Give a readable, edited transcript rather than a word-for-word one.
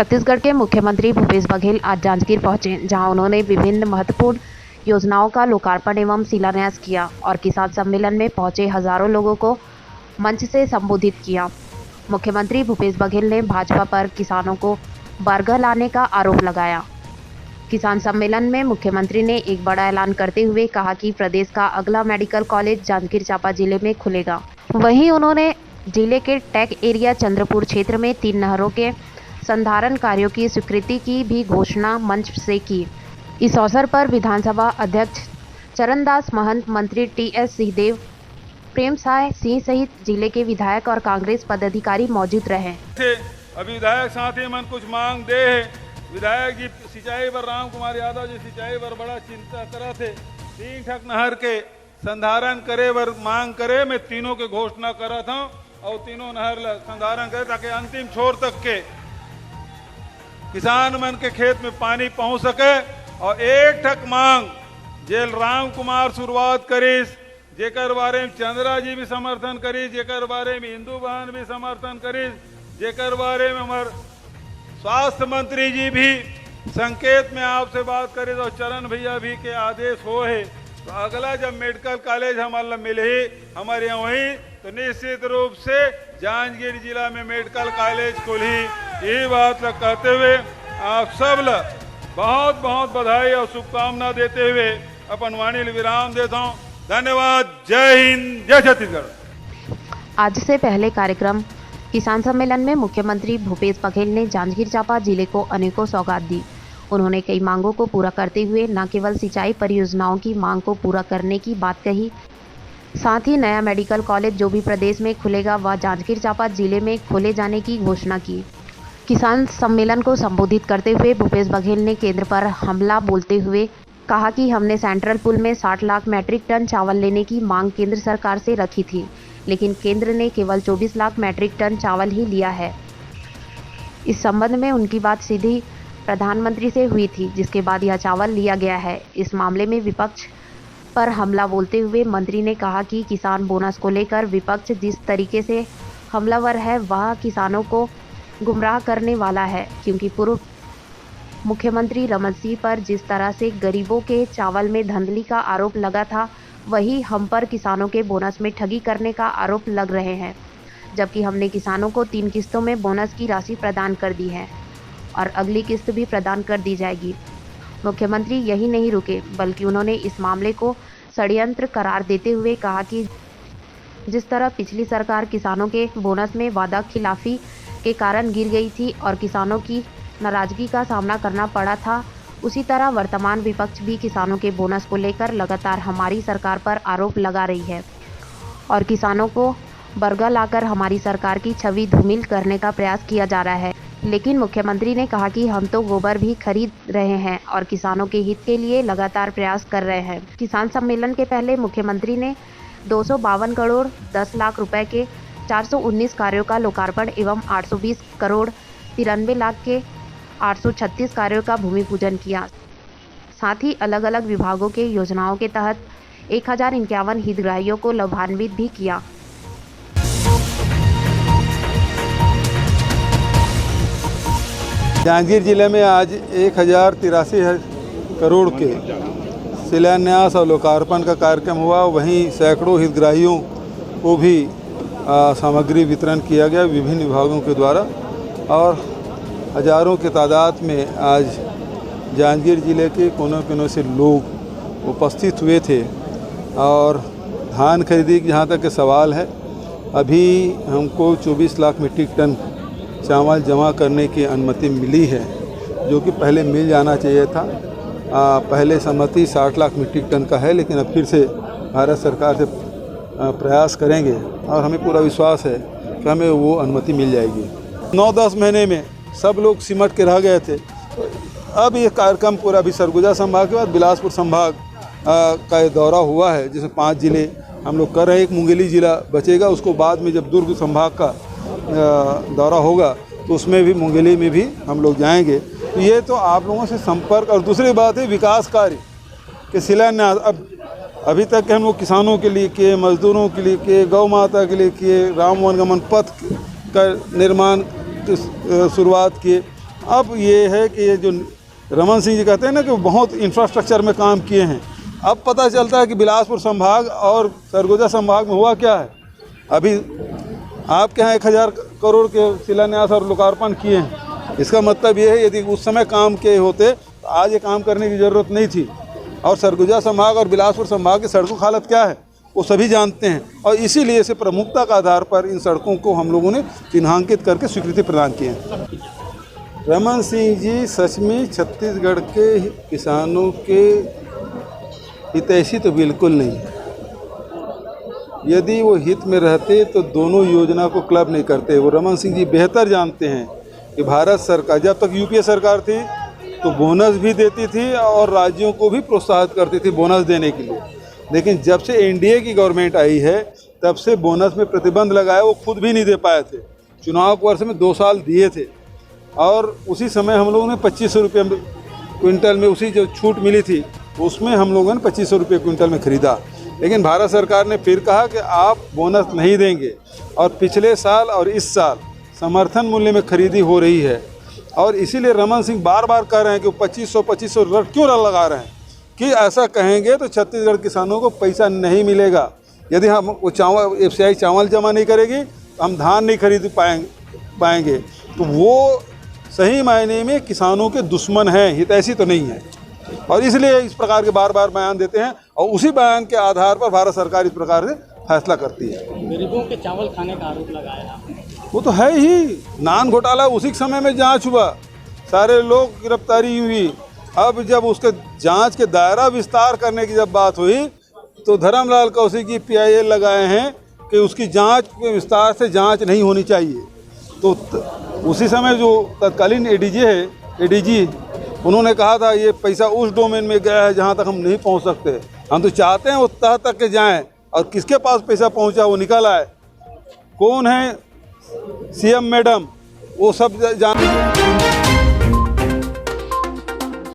छत्तीसगढ़ के मुख्यमंत्री भूपेश बघेल आज जांजगीर पहुंचे, जहां उन्होंने विभिन्न महत्वपूर्ण योजनाओं का लोकार्पण एवं शिलान्यास किया और किसान सम्मेलन में पहुंचे हजारों लोगों को मंच से संबोधित किया। मुख्यमंत्री भूपेश बघेल ने भाजपा पर किसानों को बरगद लाने का आरोप लगाया। किसान सम्मेलन में मुख्यमंत्री ने एक बड़ा ऐलान करते हुए कहा कि प्रदेश का अगला मेडिकल कॉलेज जांजगीर चांपा जिले में खुलेगा। वहीं उन्होंने जिले के टेक एरिया चंद्रपुर क्षेत्र में 3 नहरों के संधारण कार्यों की स्वीकृति की भी घोषणा मंच से की। इस अवसर पर विधानसभा अध्यक्ष चरणदास महंत, मंत्री टी.एस. सिंहदेव, प्रेम साय सिंह सहित जिले के विधायक और कांग्रेस पदाधिकारी मौजूद रहे। अभी विधायक साथी मन कुछ मांग दे, विधायक जी सिंचाई पर राम कुमार यादव जी सिंचाई पर बड़ा चिंता करा थे। 3 ठक नहर के संधारण करे बर मांग करे, मैं तीनों के घोषणा करा था और तीनों नहर संधारण करे ताकि अंतिम छोर तक के किसान मन के खेत में पानी पहुंच सके। और 1 ठक मांग जेल राम कुमार शुरुआत करीस, जेकर बारे में चंद्रा जी भी समर्थन करीस, जेकर बारे में इंदू बहन भी समर्थन करीस, जेकर बारे में हमारे स्वास्थ्य मंत्री जी भी संकेत में आपसे बात करीस और चरण भैया भी के आदेश हो है। तो अगला जब मेडिकल कॉलेज हमारा मिले हमारे यहाँ वही, तो निश्चित रूप से जांजगीर जिला में मेडिकल कॉलेज खुली। ये बात कहते हुए आप सब बहुत बहुत बधाई और शुभकामना देते हुए अपन वाणी विराम देता हूँ। धन्यवाद। जय हिंद, जय छत्तीसगढ़। आज से पहले कार्यक्रम किसान सम्मेलन में मुख्यमंत्री भूपेश बघेल ने जांजगीर चांपा जिले को अनेकों सौगात दी। उन्होंने कई मांगों को पूरा करते हुए न केवल सिंचाई परियोजनाओं की मांग को पूरा करने की बात कही, साथ ही नया मेडिकल कॉलेज जो भी प्रदेश में खुलेगा वह जांजगीर चांपा जिले में खोले जाने की घोषणा की। किसान सम्मेलन को संबोधित करते हुए भूपेश बघेल ने केंद्र पर हमला बोलते हुए कहा कि हमने सेंट्रल पूल में 60 लाख मैट्रिक टन चावल लेने की मांग केंद्र सरकार से रखी थी, लेकिन केंद्र ने केवल 24 लाख मैट्रिक टन चावल ही लिया है। इस संबंध में उनकी बात सीधी प्रधानमंत्री से हुई थी, जिसके बाद यह चावल लिया गया है। इस मामले में विपक्ष पर हमला बोलते हुए मंत्री ने कहा कि किसान बोनस को लेकर विपक्ष जिस तरीके से हमलावर है वह किसानों को गुमराह करने वाला है, क्योंकि पूर्व मुख्यमंत्री रमन सिंह पर जिस तरह से गरीबों के चावल में धांधली का आरोप लगा था, वही हम पर किसानों के बोनस में ठगी करने का आरोप लग रहे हैं, जबकि हमने किसानों को 3 किस्तों में बोनस की राशि प्रदान कर दी है और अगली किस्त भी प्रदान कर दी जाएगी। मुख्यमंत्री यही नहीं रुके, बल्कि उन्होंने इस मामले को षड्यंत्र करार देते हुए कहा कि जिस तरह पिछली सरकार किसानों के बोनस में वादा खिलाफी के कारण गिर गई थी और किसानों की नाराजगी का सामना करना पड़ा था, उसी तरह वर्तमान विपक्ष भी किसानों के बोनस को लेकर लगातार हमारी सरकार पर आरोप लगा रही है और किसानों को बरगद लाकर हमारी सरकार की छवि धूमिल करने का प्रयास किया जा रहा है। लेकिन मुख्यमंत्री ने कहा कि हम तो गोबर भी खरीद रहे हैं और किसानों के हित के लिए लगातार प्रयास कर रहे हैं। किसान सम्मेलन के पहले मुख्यमंत्री ने 252 करोड़ 10 लाख रुपए के 419 कार्यों का लोकार्पण एवं 820 करोड़ 93 लाख के 836 कार्यों का भूमि पूजन किया। साथ ही अलग अलग विभागों के योजनाओं के तहत 1051 हितग्राहियों को लाभान्वित भी किया। जांजगीर जिले में आज 1083 करोड़ के शिलान्यास और लोकार्पण का कार्यक्रम हुआ। वहीं सैकड़ों हितग्राहियों को भी सामग्री वितरण किया गया विभिन्न विभागों के द्वारा और हजारों की तादाद में आज जांजगीर जिले के कोनों कोनों से लोग उपस्थित हुए थे। और धान खरीदी जहाँ तक के सवाल है, अभी हमको 24 लाख मीट्रिक टन चावल जमा करने की अनुमति मिली है, जो कि पहले मिल जाना चाहिए था। पहले सहमति 60 लाख मीट्रिक टन का है, लेकिन अब फिर से भारत सरकार से प्रयास करेंगे और हमें पूरा विश्वास है कि हमें वो अनुमति मिल जाएगी। 9-10 महीने में सब लोग सिमट के रह गए थे। अब ये कार्यक्रम पूरा अभी सरगुजा संभाग के बाद बिलासपुर संभाग का ये दौरा हुआ है, जिसमें 5 जिले हम लोग कर रहे हैं। एक मुंगेली जिला बचेगा, उसको बाद में जब दुर्ग संभाग का दौरा होगा तो उसमें भी मुंगेली में भी हम लोग जाएंगे। तो ये तो आप लोगों से संपर्क। और दूसरी बात है विकास कार्य के शिलान्यास। अब अभी तक हम लोग किसानों के लिए किए, मजदूरों के लिए किए, गौ माता के लिए किए, राम वनगमन पथ का निर्माण शुरुआत किए। अब ये है कि ये जो रमन सिंह जी कहते हैं ना कि बहुत इंफ्रास्ट्रक्चर में काम किए हैं, अब पता चलता है कि बिलासपुर संभाग और सरगुजा संभाग में हुआ क्या है। अभी आपके यहाँ 1000 करोड़ के शिलान्यास और लोकार्पण किए हैं, इसका मतलब ये है यदि उस समय काम किए होते तो आज ये काम करने की ज़रूरत नहीं थी। और सरगुजा संभाग और बिलासपुर संभाग की सड़कों की हालत क्या है वो सभी जानते हैं, और इसीलिए इसे प्रमुखता के आधार पर इन सड़कों को हम लोगों ने चिन्हांकित करके स्वीकृति प्रदान की है। रमन सिंह जी सच में छत्तीसगढ़ के किसानों के हितैषी तो बिल्कुल नहीं है। यदि वो हित में रहते तो दोनों योजना को क्लब नहीं करते। वो रमन सिंह जी बेहतर जानते हैं कि भारत सरकार जब तक यूपीए सरकार थी तो बोनस भी देती थी और राज्यों को भी प्रोत्साहित करती थी बोनस देने के लिए, लेकिन जब से एनडीए की गवर्नमेंट आई है तब से बोनस में प्रतिबंध लगाए, वो खुद भी नहीं दे पाए थे। चुनाव वर्ष में 2 साल दिए थे और उसी समय हम लोगों ने 2500 रुपये क्विंटल में, उसी जो छूट मिली थी उसमें हम लोगों ने 2500 रुपये क्विंटल में ख़रीदा। लेकिन भारत सरकार ने फिर कहा कि आप बोनस नहीं देंगे, और पिछले साल और इस साल समर्थन मूल्य में खरीदी हो रही है। और इसीलिए रमन सिंह बार बार कह रहे हैं कि 2500 रेट क्यों लगा रहे हैं कि ऐसा कहेंगे तो छत्तीसगढ़ किसानों को पैसा नहीं मिलेगा। यदि हम वो FCI चावल जमा नहीं करेगी तो हम धान नहीं खरीद पाएंगे। तो वो सही मायने में किसानों के दुश्मन हैं, हितैषी तो नहीं है, और इसलिए इस प्रकार के बार बार बयान देते हैं और उसी बयान के आधार पर भारत सरकार इस प्रकार से फैसला करती है। गरीबों के चावल खाने का आरोप लगाया आपने। वो तो है ही, नान घोटाला उसी समय में जांच हुआ, सारे लोग गिरफ्तारी हुई। अब जब उसके जांच के दायरा विस्तार करने की जब बात हुई तो धर्मलाल कौशिक जी PIL लगाए हैं कि उसकी जांच के विस्तार से जांच नहीं होनी चाहिए। तो उसी समय जो तत्कालीन ADG उन्होंने कहा था ये पैसा उस डोमेन में गया है जहां तक हम नहीं पहुंच सकते। हम तो चाहते हैं वो तह तक के जाएं, और किसके पास पैसा पहुंचा वो निकल आए, कौन है CM मैडम, वो सब जान